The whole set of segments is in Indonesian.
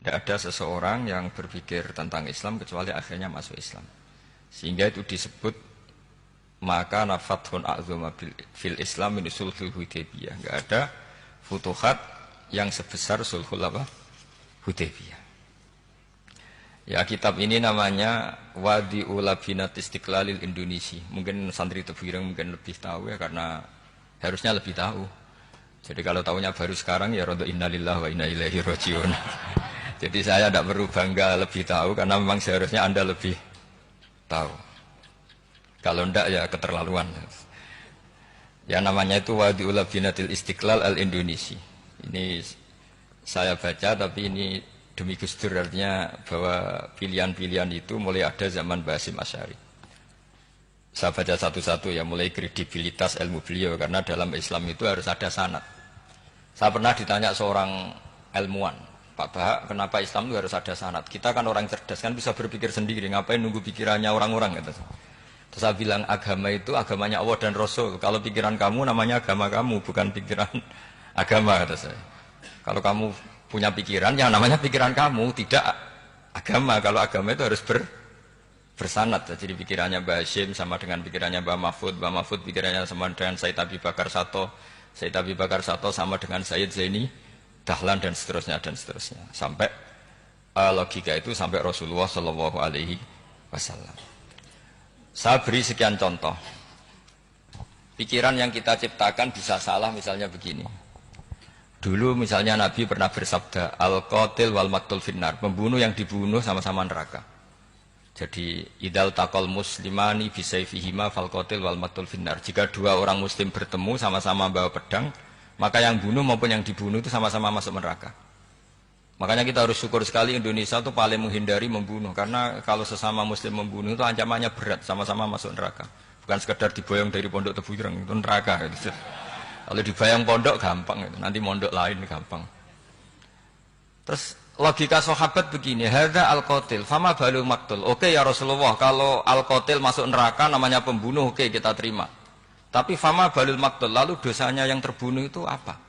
Tidak ada seseorang yang berpikir tentang Islam kecuali akhirnya masuk Islam. Sehingga itu disebut maka nafathun a'zama fil Islam min sulhul Hudaybiyah. Enggak ada futuhat yang sebesar sulhul apa? Hudaybiyah. Ya, kitab ini namanya Wadi'ul Labinat Istiqlalil Indonesia. Mungkin santri Tebuireng mungkin lebih tahu ya, karena harusnya lebih tahu. Jadi kalau tahunya baru sekarang ya rodo innalillahi wa inna ilaihi rajiun. Jadi saya tidak perlu bangga lebih tahu karena memang seharusnya Anda lebih tahu. Kalau tidak ya keterlaluan. Ya namanya itu Wadi'ul Labinatil Istiqlal al-Indonesia. Ini saya baca tapi ini demi Gus Dur, artinya bahwa pilihan-pilihan itu mulai ada zaman Basim Asy'ari. Saya baca satu-satu ya, mulai kredibilitas ilmu beliau, karena dalam Islam itu harus ada sanad. Saya pernah ditanya seorang ilmuwan, Pak Bahak, kenapa Islam itu harus ada sanad? Kita kan orang cerdas, kan bisa berpikir sendiri, ngapain nunggu pikirannya orang-orang? Gitu. Terus saya bilang, agama itu agamanya Allah dan Rasul. Kalau pikiran kamu namanya agama kamu, bukan pikiran agama, kata saya. Kalau kamu punya pikiran, yang namanya pikiran kamu, tidak agama. Kalau agama itu harus bersanad. Jadi pikirannya Mbah Hashim sama dengan pikirannya Mbah Mahfud pikirannya sama dengan Said Abi Bakar Sato, Said Abi Bakar Sato sama dengan Said Zaini Dahlan, dan seterusnya dan seterusnya. Sampai logika itu sampai Rasulullah Shallallahu Alaihi Wasallam. Saya beri sekian contoh. Pikiran yang kita ciptakan bisa salah, misalnya begini. Dulu misalnya Nabi pernah bersabda, al-qatil wal maktul finnar, pembunuh yang dibunuh sama-sama neraka. Jadi idal taqal muslimani bisayfihima fal qatil wal maktul finnar. Jika dua orang muslim bertemu sama-sama bawa pedang, maka yang bunuh maupun yang dibunuh itu sama-sama masuk neraka. Makanya kita harus syukur sekali Indonesia itu paling menghindari membunuh, karena kalau sesama muslim membunuh itu ancamannya berat, sama-sama masuk neraka. Bukan sekedar diboyong dari pondok Tebuireng, itu neraka gitu. Kalau dibayang pondok gampang, nanti mondok lain gampang. Terus logika sahabat begini, hadza al-qatil, fama balul maktul. Oke ya Rasulullah, kalau al-qatil masuk neraka namanya pembunuh, oke kita terima. Tapi fama balul maktul, lalu dosanya yang terbunuh itu apa?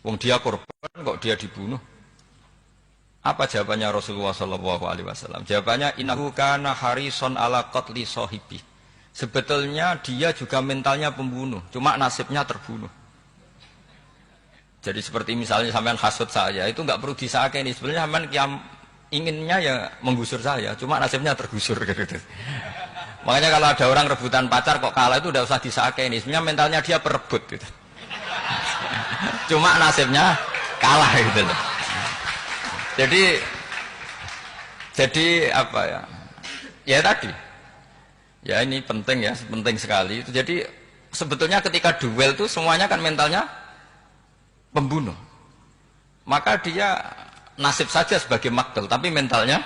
Wong dia korban kok dia dibunuh? Apa jawabannya Rasulullah sallallahu alaihi wasallam? Jawabannya innahu kana harison ala qatli sahibi. Sebetulnya dia juga mentalnya pembunuh, cuma nasibnya terbunuh. Jadi seperti misalnya sampean hasut saya, itu nggak perlu disakeni. Sebenarnya sampean yang inginnya ya menggusur saya, cuma nasibnya tergusur gitu. Makanya kalau ada orang rebutan pacar kok kalah itu udah usah disakeni. Sebenarnya mentalnya dia perebut gitu. Cuma nasibnya kalah gitu loh. Jadi apa ya? Ya tadi. Ya ini penting ya, penting sekali. Itu jadi sebetulnya ketika duel itu semuanya kan mentalnya pembunuh. Maka dia nasib saja sebagai maktul, tapi mentalnya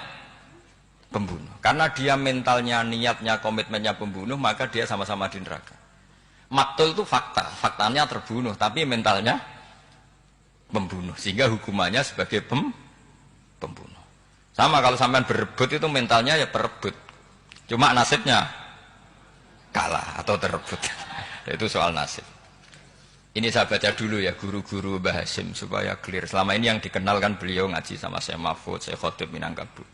pembunuh. Karena dia mentalnya, niatnya, komitmennya pembunuh, maka dia sama-sama di neraka. Maktul itu fakta, faktanya terbunuh, tapi mentalnya pembunuh. Sehingga hukumannya sebagai pembunuh. Sama kalau sampean berebut itu mentalnya ya perebut. Cuma nasibnya kalah atau terebut. Itu soal nasib. Ini saya baca dulu ya guru-guru Mbah Hashim supaya clear. Selama ini yang dikenalkan beliau ngaji sama saya Mahfud, saya Khotib Minangkabau.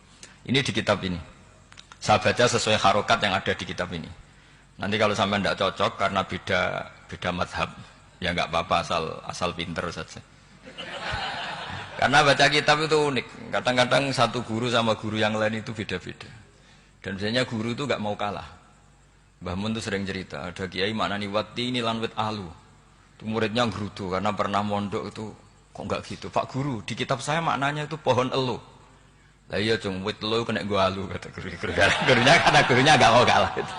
Ini di kitab ini. Saya baca sesuai harokat yang ada di kitab ini. Nanti kalau sampai tidak cocok karena beda madhab, ya nggak apa-apa, asal pinter saja. Karena baca kitab itu unik. Kadang-kadang satu guru sama guru yang lain itu beda-beda. Dan biasanya guru itu nggak mau kalah. Mbah Mun itu sering cerita, ada kiai maknani wati ini lanwit alu. Itu muridnya gerutu karena pernah mondok itu kok enggak gitu. Pak guru, di kitab saya maknanya itu pohon elu. Lah iya cung, wit elu kena gua alu kata guru. Gurunya karena gurunya enggak mau kalah gitu.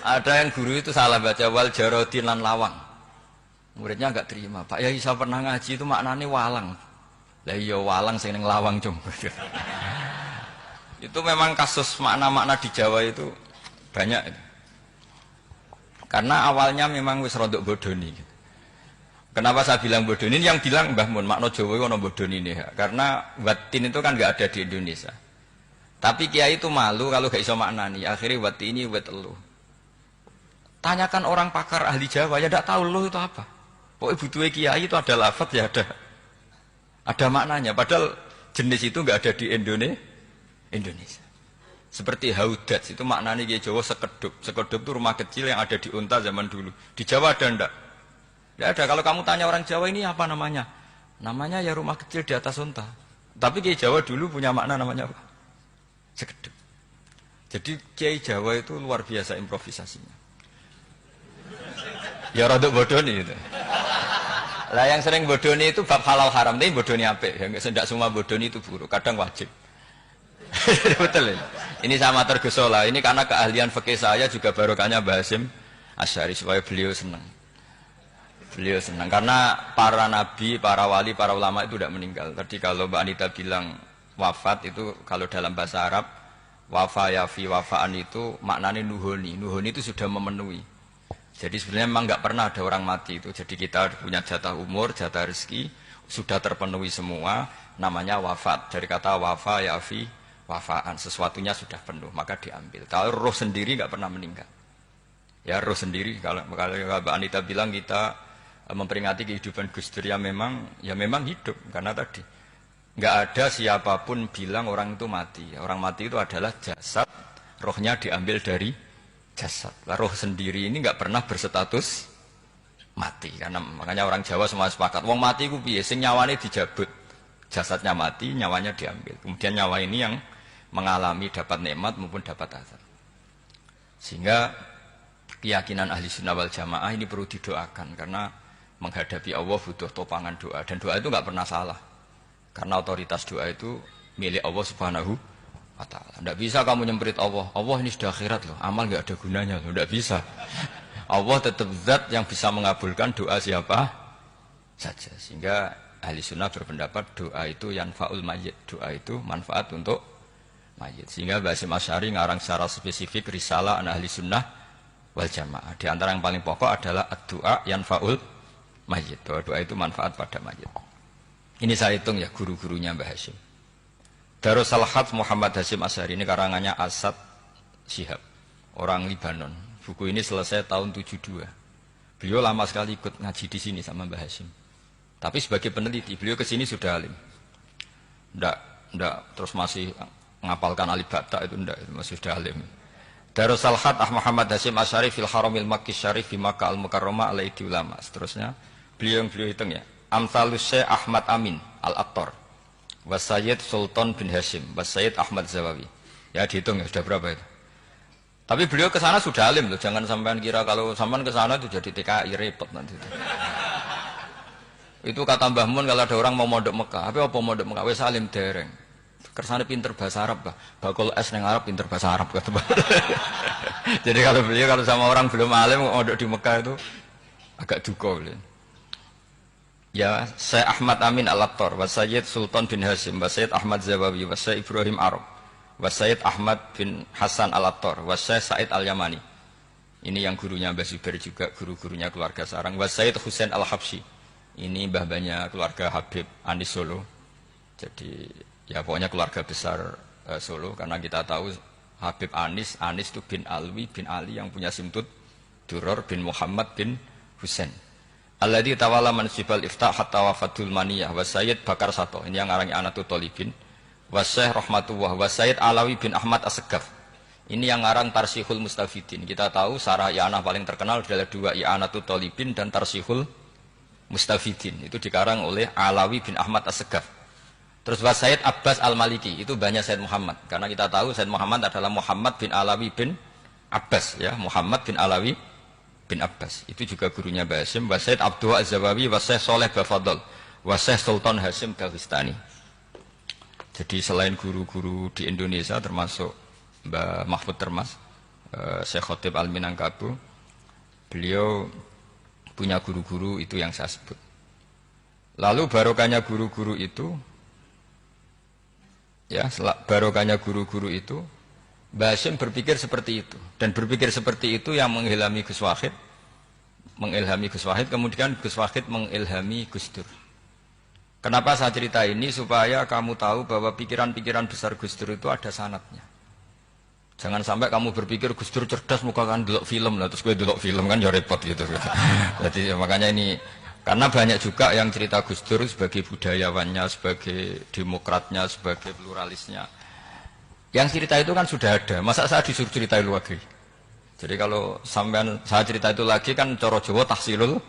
Ada yang guru itu salah baca wal jarodin lan lawang. Muridnya enggak terima. Pak Yai saya pernah ngaji itu maknanya walang. Lah iya walang sing ning lawang cung. Itu memang kasus makna-makna di Jawa itu banyak itu. Karena awalnya memang wis rodok bodoni. Kenapa saya bilang bodoni? Yang bilang Mbah Mun makna Jawa ono bodoni ini. Karena watin itu kan nggak ada di Indonesia. Tapi kiai itu malu kalau gak iso maknani. Akhirnya wati ini wet elu. Tanyakan orang pakar ahli Jawa ya tidak tahu lu itu apa. Pokoknya butuhnya kiai itu ada lafaz ya ada maknanya. Padahal jenis itu nggak ada di Indonesia. Seperti haudats itu maknanya di Jawa sekedup. Sekedup itu rumah kecil yang ada di unta zaman dulu. Di Jawa ada enggak? Tidak ada. Kalau kamu tanya orang Jawa ini apa namanya? Namanya ya rumah kecil di atas unta. Tapi Kiai Jawa dulu punya makna namanya apa? Sekedup. Jadi Kiai Jawa itu luar biasa improvisasinya. Ya rada bodoni itu. Lah yang sering bodoni itu bab halal haram, tapi bodoni apik. Tidak semua bodoni itu buruk, kadang wajib. Betul ini. Ini sama tergesola. Ini karena keahlian fikih saya juga barokahnya Mbah Hasyim Asy'ari supaya beliau senang. Beliau senang karena para nabi, para wali, para ulama itu tidak meninggal. Tadi kalau Mbak Anita bilang wafat itu kalau dalam bahasa Arab wafa yafi wafaan itu maknanya nuhoni. Nuhoni itu sudah memenuhi. Jadi sebenarnya memang nggak pernah ada orang mati itu. Jadi kita punya jatah umur, jatah rezeki sudah terpenuhi semua. Namanya wafat. Dari kata wafa yafi wafaan, sesuatunya sudah penuh maka diambil. Kalau roh sendiri nggak pernah meninggal. Ya roh sendiri kalau Mbak Anita bilang kita memperingati kehidupan Gus Dur ya memang hidup karena tadi nggak ada siapapun bilang orang itu mati. Orang mati itu adalah jasad, rohnya diambil dari jasad. Roh sendiri ini nggak pernah berstatus mati karena makanya orang Jawa semua sepakat. Wong mati ku piye? Sing nyawane dijabut, jasadnya mati, nyawanya diambil. Kemudian nyawa ini yang mengalami dapat nikmat maupun dapat azab. Sehingga keyakinan ahli sunnah wal jamaah ini perlu didoakan karena menghadapi Allah butuh topangan doa dan doa itu nggak pernah salah karena otoritas doa itu milik Allah Subhanahu wa Ta'ala. Tidak bisa kamu nyemprit Allah ini sudah akhirat loh, amal nggak ada gunanya loh, tidak bisa. Allah tetap zat yang bisa mengabulkan doa siapa saja. Sehingga ahli sunnah berpendapat doa itu yanfa'ul mayyit, doa itu manfaat untuk mayyit. Sehingga Mbah Hasyim Asy'ari ngarang secara spesifik risalah an ahli sunnah wal jamaah. Di antara yang paling pokok adalah ad-du'a yanfa'ul mayyit, bahwa doa itu manfaat pada mayyit. Ini saya hitung ya guru-gurunya Mbah Hasyim. Darusal Hadz Muhammad Hasyim Asy'ari ini karangannya Asad Syihab, orang Libanon. Buku ini selesai tahun 72. Beliau lama sekali ikut ngaji di sini sama Mbah Hasyim. Tapi sebagai peneliti, beliau ke sini sudah alim. Ndak terus masih ngapalkan alif bata itu ndak, masih sudah alim. Darusal Hadz Muhammad Hasyim Asy'ari fil Haramil Makki Syarif fi Makkah Al-Mukarramah alaihi ulama. Seterusnya beliau hitung ya. Amsalus Syekh Ahmad Amin Al-Attar wa Sayyid Sultan bin Hasyim wa Sayyid Ahmad Zawawi. Ya dihitung ya sudah berapa itu. Tapi beliau ke sana sudah alim loh. Jangan sampean kira kalau sampean ke sana itu jadi TKI repot nanti. Itu kata Mbah Mun kalau ada orang mau mondok Mekah. Apa mondok Mekah wis alim dereng. Kersane pinter bahasa Arab, Pak. Bakul es neng Arab pinter bahasa Arab kata Pak. Jadi kalau beliau kalau sama orang belum alim mondok di Mekah itu agak duka beliau. Ya, Syekh Ahmad Amin Al-Attar, wa Sayyid Sultan bin Hasyim, wa Sayyid Ahmad Zawawi, wa Syekh Ibrahim Arab, wa Sayyid Ahmad bin Hasan Al-Attar, wa Syekh Said Al-Yamani. Ini yang gurunya Mbah Zubair juga, guru-gurunya keluarga sarang. Wa Sayyid Husain Al-Habsyi. Ini mbah-mbahnya keluarga Habib Anis Solo. Jadi ya pokoknya keluarga besar Solo karena kita tahu Habib Anis itu bin Alwi bin Ali yang punya simtud Duror bin Muhammad bin Husain. Alladzi tawalla mansibal iftah hatta wafatul maniyah wa Sayyid Bakar Sato. Ini yang ngarang Anatul Thalibin. Wa Syekh Rahmatullah wa Sayyid Alawi bin Ahmad As-Segaf. Ini yang ngarang Tarsihul Mustafidin. Kita tahu sarah i'anah paling terkenal adalah dua, I'anatul Thalibin dan Tarsihul Mustafidin. Itu dikarang oleh Alawi bin Ahmad As-Segaf. Terus wa Sayyid Abbas Al-Maliki, itu banyak Sayyid Muhammad. Karena kita tahu Sayyid Muhammad adalah Muhammad bin Alawi bin Abbas, ya, Muhammad bin Alawi bin Abbas. Itu juga gurunya Mbah Hasyim. Wa Sayyid Abdul Az-Zawawi wa Syekh Saleh Bafadl wa Syekh Sultan Hasyim Daghestani. Jadi selain guru-guru di Indonesia termasuk Mbah Mahfud Termas, Syekh Khotib Al-Minangkabau, beliau punya guru-guru itu yang saya sebut. Lalu barokahnya guru-guru itu, ya, barokahnya guru-guru itu, Mbah Hasyim berpikir seperti itu, dan berpikir seperti itu yang mengilhami Gus Wahid, kemudian Gus Wahid mengilhami Gus Dur. Kenapa saya cerita ini? Supaya kamu tahu bahwa pikiran-pikiran besar Gus Dur itu ada sanadnya. Jangan sampai kamu berpikir Gus Dur cerdas, muka kan delok film lah, terus gue delok film kan ya repot gitu. Jadi makanya ini Karena banyak juga yang cerita Gus Dur sebagai budayawannya, sebagai demokratnya, sebagai pluralisnya. Yang cerita itu kan sudah ada, masa saya disuruh cerita itu lagi? Jadi kalau sampean saya cerita itu lagi kan coro Jawa tahsilul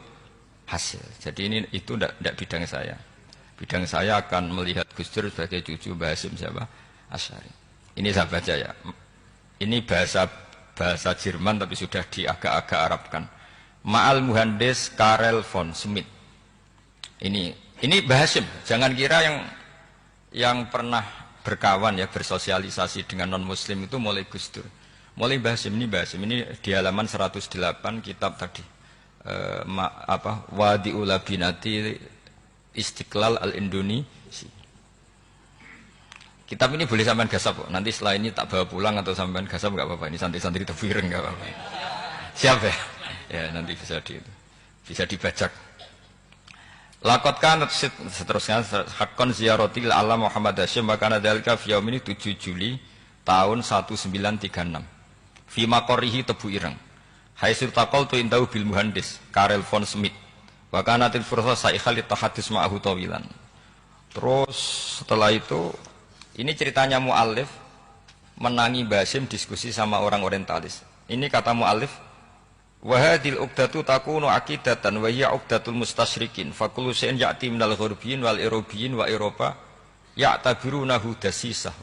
hasil. Jadi ini itu tidak bidang saya. Bidang saya akan melihat Gus Dur sebagai cucu Mbah Hasyim siapa? Asy'ari. Ini saya baca ya. Ini bahasa Jerman tapi sudah diagak-agak Arabkan. Ma'al Muhandis Karel von Schmidt. Ini Mbah Hasyim. Jangan kira yang pernah berkawan ya bersosialisasi dengan non muslim itu mulai Gus Dur. Mulai Mbah Hasyim ini di halaman 108 kitab tadi. Wadi'ul Labinati Istiqlal Al-Indonesi. Kitab ini boleh sampean gasap kok. Nanti setelah ini tak bawa pulang atau sampean gasap enggak apa-apa. Ini santri-santri tafsireng enggak apa-apa. Siap ya? Ya nanti bisa dibajak. Lakot kan seterusnya hakon ziarati alam Muhammad Hasyim maka dalika fi yaum ini 7 Juli tahun 1936. Fi maqarihi Tebu Ireng. Haitsu taqaltu indahu bil muhandis Karel von Schmidt. Wa kanatil fursa saikhal tahadus ma'ahu tawilan. Terus setelah itu ini ceritanya muallif menangi Mbah Hasyim diskusi sama orang orientalis. Ini kata muallif, wa hadhil uqdatu takunu aqidatan wa hiya uqdatul mustasyrikin fa kullu shay'in ya'ti minal ghurbiyin wal irobiyyin wa Eropa ya'tabirunahu dasisah.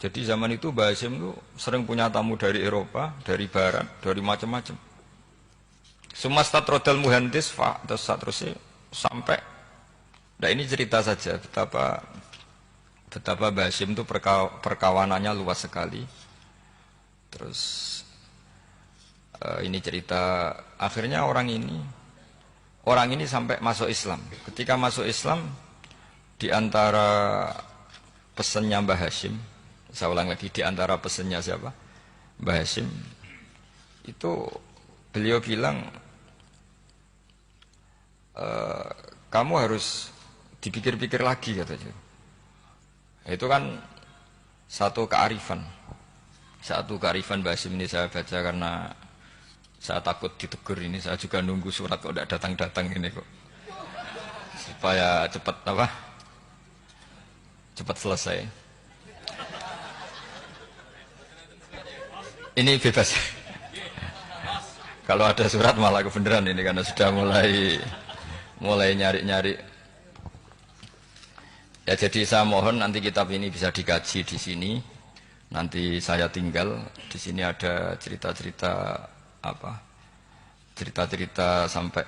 Jadi zaman itu Mbah Hasyim itu sering punya tamu dari Eropa, dari barat, dari macam-macam. Sumasta trodal muhandis fa terus sampai. Nah ini cerita saja betapa Mbah Hasyim itu perkawanannya luas sekali. Terus ini cerita akhirnya orang ini sampai masuk Islam. Ketika masuk Islam di antara pesannya Mbah Hasyim, saya ulang lagi di antara pesannya siapa? Mbah Hasyim itu beliau bilang kamu harus dipikir-pikir lagi katanya. Itu kan satu kearifan Mbah Hasyim ini saya baca karena saya takut ditegur ini. Saya juga nunggu surat kok tidak datang-datang ini kok supaya cepat selesai. Ini bebas kalau ada surat malah kebenaran ini karena sudah mulai nyari-nyari. Ya jadi saya mohon nanti kitab ini bisa dikaji di sini. Nanti saya tinggal di sini ada cerita-cerita sampai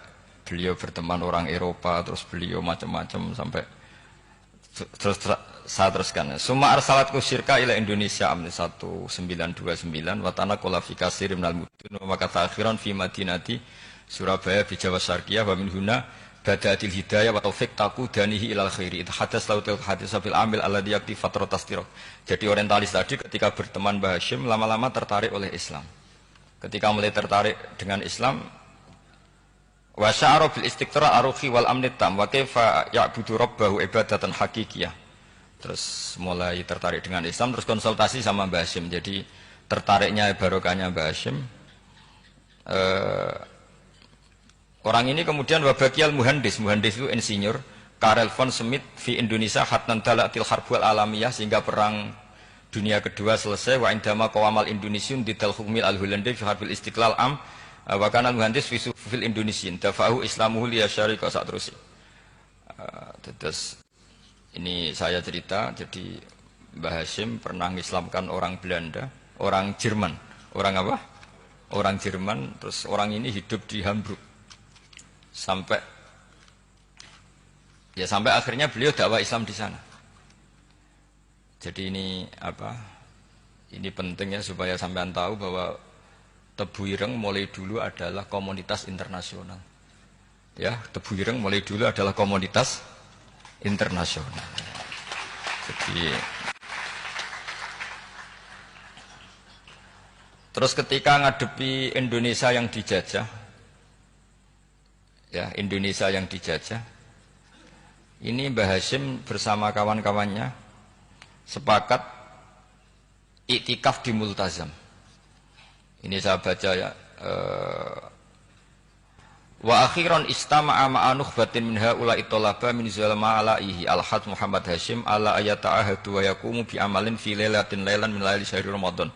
beliau berteman orang Eropa, terus beliau macam-macam sampai terus saya teruskan. Summa arsalatku syirka ila Indonesia amni 1929 watana kola fi kasir minal mudun wa maka akhiran fi madinati Surabaya bi Jawa Syarqiyah wa min huna Badatil hidayah wa taufik taku danihi ilal khairi. Itu hadas lautil hadis fil amil alladhi yakti fatratas tirok. Jadi orientalis tadi ketika berteman Mbah Hasyim lama-lama tertarik oleh Islam. Ketika mulai tertarik dengan Islam wa sya'ara bil istiqra aruhi wal amnit tam wa kaifa ya'budu rabbahu ibadatan hakikiyah. Terus mulai tertarik dengan Islam, terus konsultasi sama Mbah Hasyim. Jadi tertariknya barokahnya Mbah Hasyim. Orang ini kemudian wabakial muhandis itu insinyur Karel von Schmidt di Indonesia hatnan dalatil harbul alamiyah sehingga perang dunia kedua selesai wa indama qawamal indonesiun didal hukmil al Hollande fi harbil istiqlal am wa kana muhandis fi fil indonesian dafahu islamuhu li syarika sak terus. Terus ini saya cerita jadi Mbah Hasyim pernah mengislamkan orang Belanda, orang Jerman. Orang apa? Orang Jerman, terus orang ini hidup di Hamburg. Sampai akhirnya beliau dakwah Islam di sana. Jadi ini ini pentingnya supaya sampean tahu bahwa Tebu Ireng mulai dulu adalah komunitas internasional. Ya, Tebu Ireng mulai dulu adalah komunitas internasional. Jadi terus ketika ngadepi Indonesia yang dijajah, ya Indonesia yang dijajah, ini Mbah Hasyim bersama kawan-kawannya sepakat iktikaf di Multazam. Ini saya baca ya. Wa akhiran istama'a ma'a nukhbatin min haula'i talaba min zalama alaihi al-had Muhammad Hashim ala ayata'ahadu wa yaqumu bi amalin fi lailatin lailan min laili syahri Ramadan.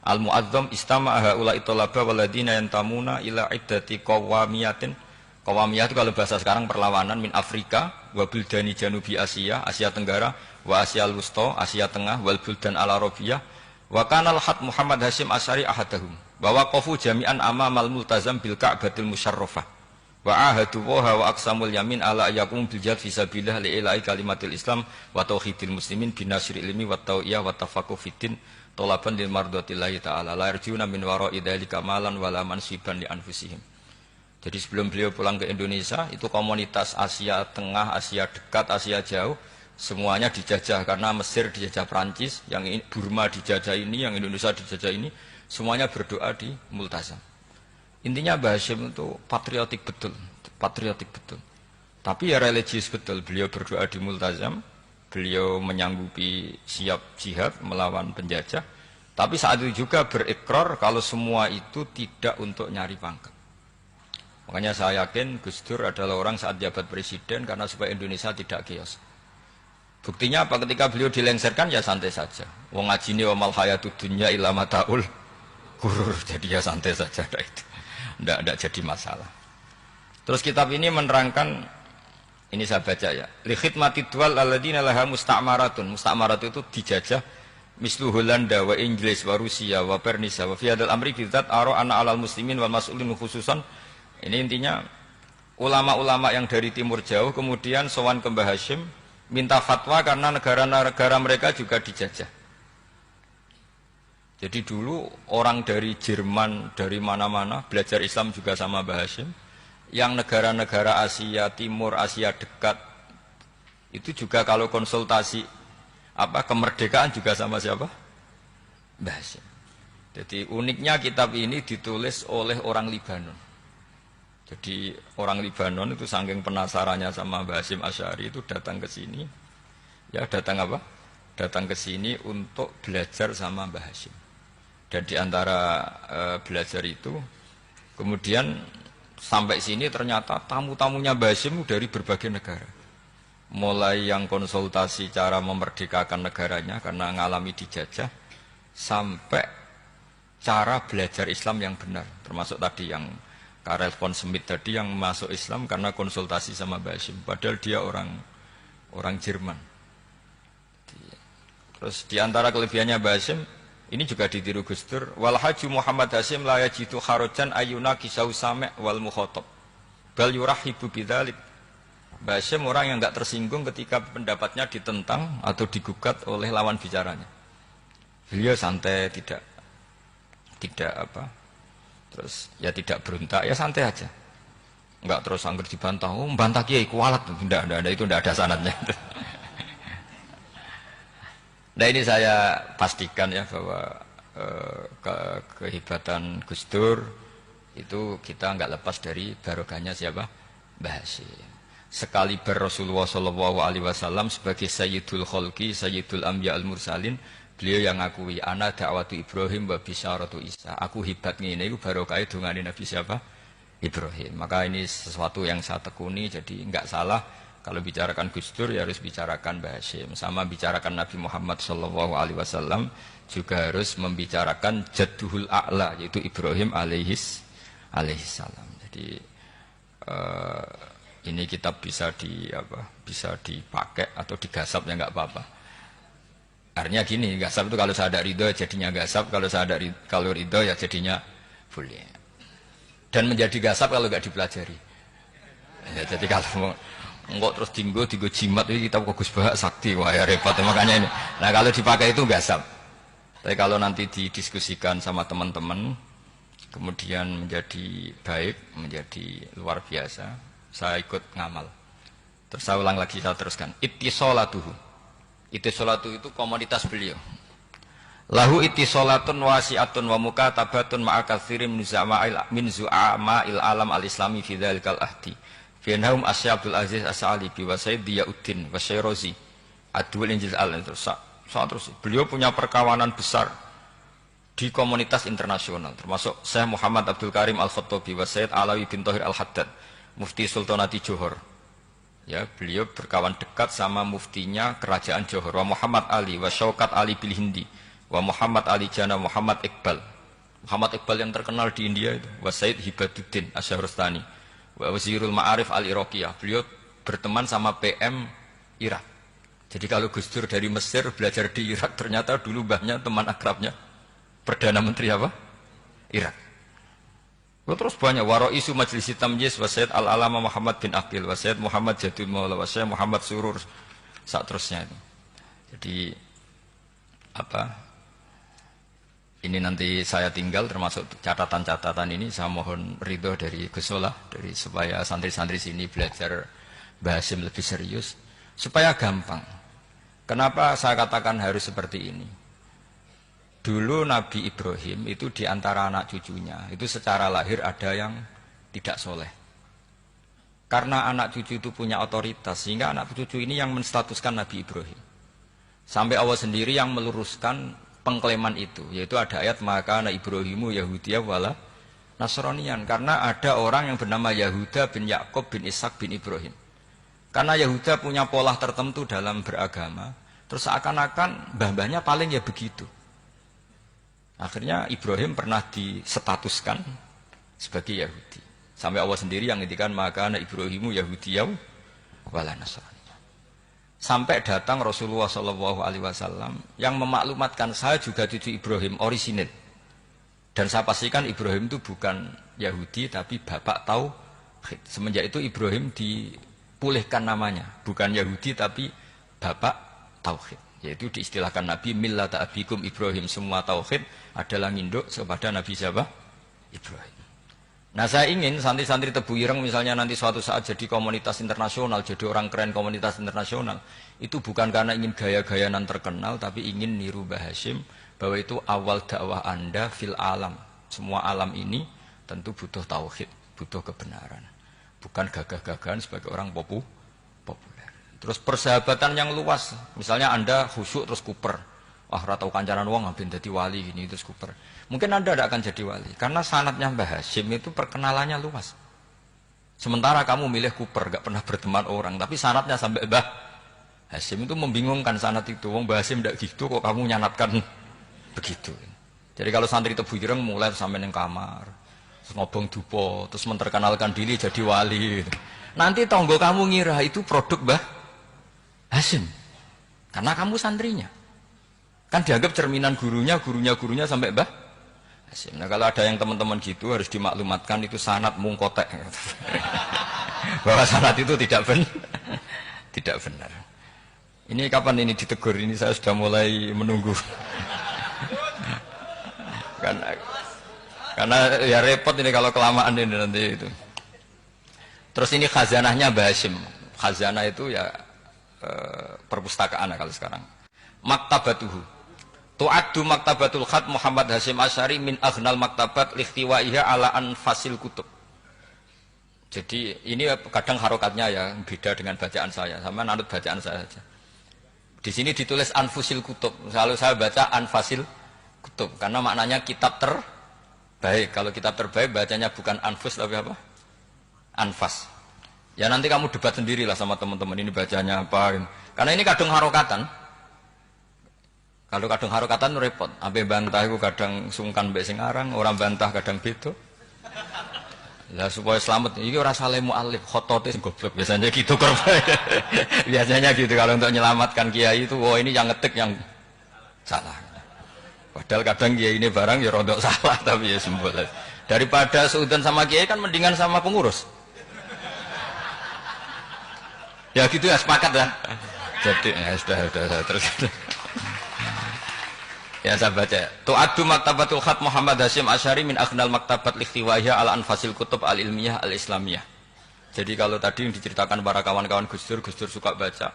Al-mu'azzam istama'a haula'i talaba waladina yantamuna ila iddati qawamiyatin. Qawamiyah itu kalau bahasa sekarang perlawanan min Afrika wa buldani janubi Asia, Asia Tenggara, wa Asia Wusta, Asia Tengah, wal buldan al-Arabiyah. Wa kana al-had Muhammad Hashim Asy'ari ahadahum. Wa waqafu jami'an amamal multazam bil Ka'batil Musyarrafah. Wa ahadu wa aqsamul yamin ala yakum bil jihad fi sabilillah li ilahi kalimatil Islam wa tauhidil muslimin bin nasri ilmi wa tau'iyah wa tafaqquh fiddin talaban lil mardatillahi ta'ala la yarjuna min wara'i dzalika malan wala mansiban li anfusihim. Jadi sebelum beliau pulang ke Indonesia itu komunitas Asia Tengah, Asia Dekat, Asia Jauh semuanya dijajah karena Mesir dijajah Prancis, yang Burma dijajah ini, yang Indonesia dijajah ini, semuanya berdoa di Multazam. Intinya Mbah Hashim itu patriotik betul. Tapi ya religius betul. Beliau berdoa di Multazam, beliau menyanggupi siap jihad melawan penjajah. Tapi saat itu juga berikrar kalau semua itu tidak untuk nyari pangkat. Makanya saya yakin Gus Dur adalah orang saat jabat presiden karena supaya Indonesia tidak chaos. Buktinya apa? Ketika beliau dilengsarkan ya santai saja. Wong ngajine wa mal hayatud dunya illa mataul ghurur. Jadi ya santai saja itu. Tidak jadi masalah. Terus kitab ini menerangkan, ini saya baca ya, li khidmati dual alladzina laha musta'maratun. Musta'marat itu dijajah mislu Holanda wa Inggris wa Rusia wa Pernisia wa fi hadzal amri bidzat ara ana alal muslimin wal mas'ulin khususan. Ini intinya ulama-ulama yang dari timur jauh kemudian sowan ke Mbah Hashim minta fatwa karena negara-negara mereka juga dijajah. Jadi dulu orang dari Jerman, dari mana-mana belajar Islam juga sama Mbah Hashim. Yang negara-negara Asia Timur, Asia Dekat itu juga kalau konsultasi kemerdekaan juga sama siapa? Mbah Hashim. Jadi uniknya kitab ini ditulis oleh orang Libanon. Jadi orang Libanon itu saking penasarannya sama Mbah Hashim Asy'ari itu datang ke sini. Ya datang apa? Datang ke sini untuk belajar sama Mbah Hashim. Dan di antara belajar itu, kemudian sampai sini ternyata tamu-tamunya Mbah Hashim dari berbagai negara. Mulai yang konsultasi cara memerdekakan negaranya karena mengalami dijajah, sampai cara belajar Islam yang benar. Termasuk tadi yang Karel von Schmidt tadi yang masuk Islam karena konsultasi sama Mbah Hashim. Padahal dia orang Jerman. Terus di antara kelebihannya Mbah Hashim, ini juga ditiru Gus Dur. Wal haju Muhammad Hashim la yajidu kharajan ayuna kisau sami' wal mukhatab. Bal yurahibu bidzalik. Mbah Hashim orang yang enggak tersinggung ketika pendapatnya ditentang atau digugat oleh lawan bicaranya. Beliau santai, tidak terus ya tidak berontak, ya santai aja. Enggak terus angger dibantah, membantah kiai kualat, itu enggak ada sanadnya. Nah ini saya pastikan ya bahwa kehebatan Gus Dur itu kita enggak lepas dari barokahnya siapa? Mbah Hashim. Sekali Rasulullah SAW sebagai Sayyidul Khalqi, Sayyidul Anbiya al-Mursalin, beliau yang ngakui ana da'watu Ibrahim wa bisyaratu Isa. Aku hebat ngene iku barokah dongane Nabi siapa? Ibrahim. Maka ini sesuatu yang saya tekuni, jadi enggak salah kalau bicarakan Gus Dur ya harus bicarakan Mbah Hashim. Sama bicarakan Nabi Muhammad SAW juga harus membicarakan Jadduhul A'la yaitu Ibrahim alaihissalam. Jadi ini kitab bisa dipakai atau digasap ya enggak apa-apa. Artinya gini, gasap itu kalau saya ada ridho jadinya gasap, kalau ridho ya jadinya boleh. Dan menjadi gasap kalau enggak dipelajari. Ya, jadi kalau enggak terus tinggo jimat itu kita fokus bahas sakti, wah ya repot makanya ini. Nah kalau dipakai itu gasap. Tapi kalau nanti didiskusikan sama teman-teman, kemudian menjadi baik, menjadi luar biasa, saya ikut ngamal. Terus saya ulang lagi, saya teruskan. Ittisolatuhu. Ittisolatu itu komoditas beliau. Lahu ittisolatun wasi'atun wa mukatabatun ma'akatsirin min zu'ama'il alam al-islami fi dzalikal ahdi. Fianhum Asy'abul Aziz As-Sa'alibi wa Sayyid Diyauddin wa Syairozi Adwul Injil terus beliau punya perkawanan besar di komunitas internasional termasuk Syekh Muhammad Abdul Karim Al-Khattabi wa Sayyid Alawi bin Thahir Al-Haddad Mufti Sultanati Johor. Ya, beliau berkawan dekat sama muftinya kerajaan Johor, wa Muhammad Ali, wa Syaukat Ali bil Hindi, wa Muhammad Ali Jana, Muhammad Iqbal. Muhammad Iqbal yang terkenal di India itu, wa Said Hibaduddin Asy-Syahrastani, wa Wazirul Ma'arif Al-Iraqiyah. Beliau berteman sama PM Irak. Jadi kalau Gus Dur dari Mesir belajar di Irak, ternyata dulu mbahnya teman akrabnya Perdana Menteri apa? Irak. Terus banyak waroisu Majlis Tamyiz wa Sayyid Al-Alama Muhammad bin Aqil wa Sayyid Muhammad Jadul Maula wa Sayyid Muhammad Surur saat terusnya itu. Jadi apa? Ini nanti saya tinggal termasuk catatan-catatan ini saya mohon ridho dari Gus Solah dari supaya santri-santri sini belajar Bahasim lebih serius supaya gampang. Kenapa saya katakan harus seperti ini? Dulu Nabi Ibrahim itu di antara anak cucunya itu secara lahir ada yang tidak soleh. Karena anak cucu itu punya otoritas sehingga anak cucu ini yang menstatuskan Nabi Ibrahim. Sampai Allah sendiri yang meluruskan pengklaiman itu, yaitu ada ayat maka anak Ibrahimu Yahudiyah wala Nasranian, karena ada orang yang bernama Yahuda bin Yakub bin Ishak bin Ibrahim. Karena Yahuda punya pola tertentu dalam beragama, terus seakan-akan mbah-mbahnya paling ya begitu. Akhirnya Ibrahim pernah disetatuskan sebagai Yahudi. Sampai Allah sendiri yang ngendikan maka anak Ibrahimu Yahudiyah wala Nasrani. Sampai datang Rasulullah SAW yang memaklumatkan saya juga cucu Ibrahim orisinil. Dan saya pastikan Ibrahim itu bukan Yahudi tapi bapak tauhid. Semenjak itu Ibrahim dipulihkan namanya, bukan Yahudi tapi bapak tauhid. Yaitu diistilahkan Nabi millata abikum Ibrahim, semua tauhid adalah nginduk kepada Nabi siapa? Ibrahim. Nah saya ingin santri-santri Tebu Ireng misalnya nanti suatu saat jadi komunitas internasional, jadi orang keren komunitas internasional, itu bukan karena ingin gaya-gayanan terkenal, tapi ingin niru Mbah Hasyim bahwa itu awal dakwah Anda fil alam. Semua alam ini tentu butuh tauhid, butuh kebenaran, bukan gagah-gagahan sebagai orang populer. Terus persahabatan yang luas, misalnya Anda khusyuk terus kuper, wah ratau kancanan wong ngabin jadi wali gini terus kuper. Mungkin Anda tidak akan jadi wali karena sanadnya Mbah Hasyim itu perkenalannya luas. Sementara kamu milih kuper, gak pernah berteman orang, tapi sanadnya sampai Mbah Hasyim itu membingungkan sanad itu. Wong Mbah Hasyim tidak gitu kok kamu nyanatkan begitu. Jadi kalau santri Tebu Ireng mulai sampai neng kamar, terus ngobong dupo, terus menterkenalkan diri jadi wali. Nanti tonggo kamu ngira itu produk Mbah Hasyim karena kamu santrinya. Kan dianggap cerminan gurunya sampai Mbah. Nah kalau ada yang teman-teman gitu harus dimaklumatkan itu sanad mungkotek bahwa sanad itu tidak benar. Ini kapan ini ditegur? Ini saya sudah mulai menunggu. karena ya repot ini kalau kelamaan ini nanti itu. Terus ini khazanahnya Mbah Hasyim. Khazanah itu ya perpustakaan kalau sekarang. Maktabatuhu. Tu'addu maktabatul khat Muhammad Hasyim Asy'ari min aghnal maktabat likhtiwaiha ala anfasil kutub. Jadi ini kadang harokatnya ya beda dengan bacaan saya, sama nanut bacaan saya saja. Di sini ditulis anfusil kutub. Selalu saya baca anfasil kutub karena maknanya kitab terbaik. Kalau kitab terbaik bacanya bukan anfus tapi apa? Anfas. Ya nanti kamu debat sendirilah sama teman-teman ini bacanya apa. Karena ini kadang harokatan. Kalau kadang harokatan repot, abe bantah itu kadang sungkan mbek sing aran, orang bantah kadang beda. Lah supaya selamat, iki ora saleh mualif, khotote sing goblok biasanya gitu korban. Biasanya gitu kalau untuk menyelamatkan kiai itu, wah ini yang ngetik yang salah. Padahal kadang kiai ini barang ya rodok salah tapi ya sembol. Daripada seudan sama kiai kan mendingan sama pengurus. Ya gitu ya sepakat ya. Jadi ya sudah terus. Ya saya baca. Tu'addu maktabatul khat Muhammad Hasyim Asy'ari min aghnal maktabat likhtiwaiha ala anfasil kutub al-ilmiyah al-islamiyah. Jadi kalau tadi yang diceritakan para kawan-kawan Gus Dur suka baca.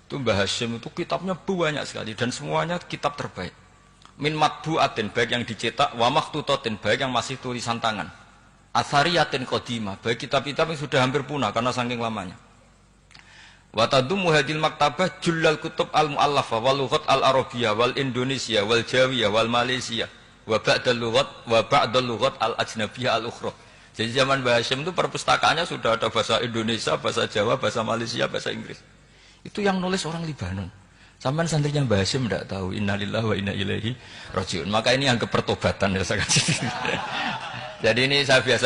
Itu Mbah Hasyim itu kitabnya banyak sekali dan semuanya kitab terbaik. Min matbu'atin baik yang dicetak wa makhtutatin baik yang masih tulisan tangan. Athariyatin qadimah baik kitab-kitab yang sudah hampir punah karena saking lamanya. Wa tadummu hadil maktabah jullal kutub al-mu'allafah wal lughat al-arabiyyah wal indonesia wal jawiyah wal malaysia wa ba'dal lughat al-ajnabiyyah al-ukhra. Jadi zaman Mbah Hashim itu perpustakaannya sudah ada bahasa Indonesia, bahasa Jawa, bahasa Malaysia, bahasa Inggris. Itu yang nulis orang Libanon. Sampai santrinya Mbah Hashim tidak tahu innalillahi wa inna ilaihi rajiun. Maka ini yang kepertobatan ya saya. Jadi ini saya biasa